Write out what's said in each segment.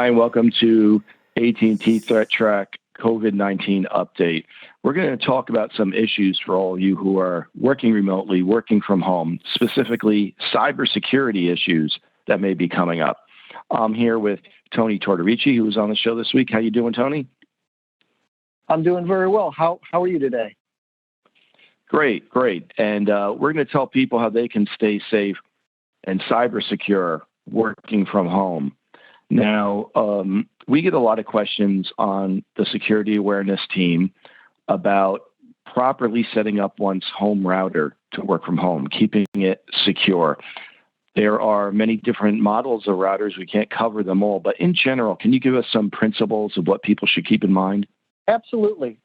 Brian. Welcome to AT&T ThreatTraq COVID-19 update. We're going to talk about some issues for all of you who are working remotely, working from home, specifically cybersecurity issues that may be coming up. I'm here with Tony Tortorici, who was on the show this week. How you doing, Tony? I'm doing very well. How are you today? Great. And we're going to tell people how they can stay safe and cyber secure working from home. Now, we get a lot of questions on the security awareness team about properly setting up one's home router to work from home, keeping it secure. There are many different models of routers. We can't cover them all, but in general, can you give us some principles of what people should keep in mind? Absolutely.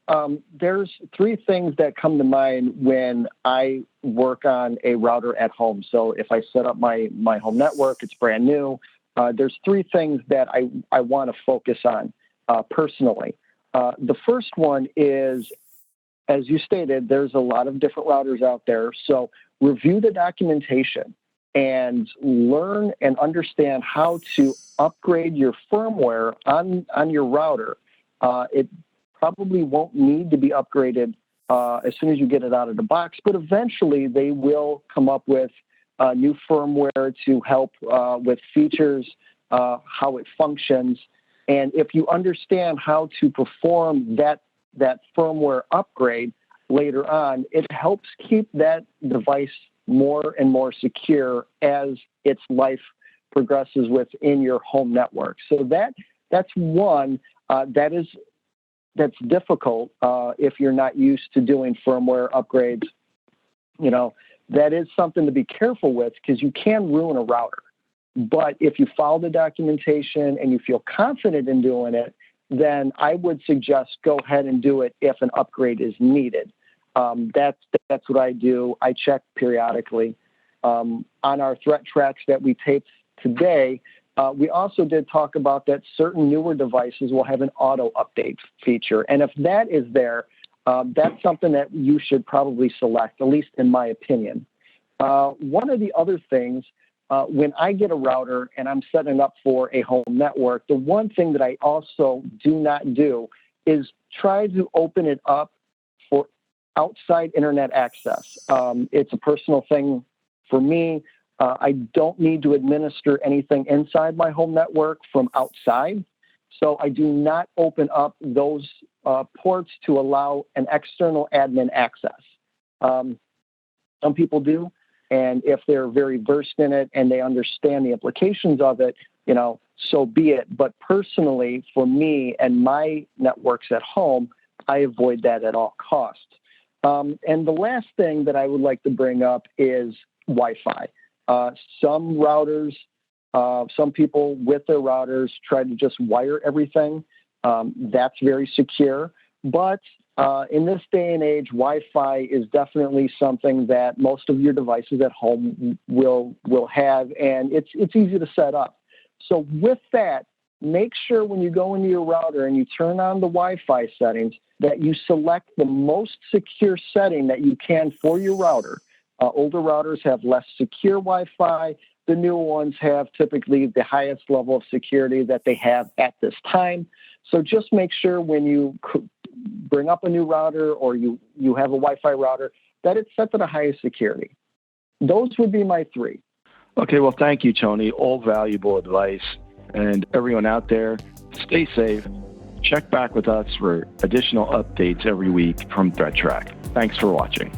There's three things that come to mind when I work on a router at home. So if I set up my home network, it's brand new. There's three things that I want to focus on personally. The first one is, as you stated, there's a lot of different routers out there. So review the documentation and learn and understand how to upgrade your firmware on your router. It probably won't need to be upgraded as soon as you get it out of the box, but eventually they will come up with new firmware to help with features, how it functions. And if you understand how to perform that firmware upgrade later on, it helps keep that device more and more secure as its life progresses within your home network. So that's one that's difficult if you're not used to doing firmware upgrades. You know, that is something to be careful with because you can ruin a router. But if you follow the documentation and you feel confident in doing it, then I would suggest go ahead and do it if an upgrade is needed. That's what I do. I check periodically. On our threat tracks that we taped today, we also did talk about that certain newer devices will have an auto update feature. And if that is there, that's something that you should probably select, at least in my opinion. One of the other things, when I get a router and I'm setting up for a home network, the one thing that I also do not do is try to open it up for outside internet access. It's a personal thing for me. I don't need to administer anything inside my home network from outside. So I do not open up those ports to allow an external admin access. Some people do. And if they're very versed in it and they understand the implications of it, you know, so be it. But personally, for me and my networks at home, I avoid that at all costs. And the last thing that I would like to bring up is Wi-Fi. Some routers, some people with their routers try to just wire everything. That's very secure. But in this day and age, Wi-Fi is definitely something that most of your devices at home will have, and it's easy to set up. So with that, make sure when you go into your router and you turn on the Wi-Fi settings that you select the most secure setting that you can for your router. Older routers have less secure Wi-Fi. The newer ones have typically the highest level of security that they have at this time. So just make sure when you bring up a new router or you have a Wi-Fi router that it's set to the highest security. Those would be my three. Okay, well, thank you, Tony. All valuable advice. And everyone out there, stay safe. Check back with us for additional updates every week from ThreatTraq. Thanks for watching.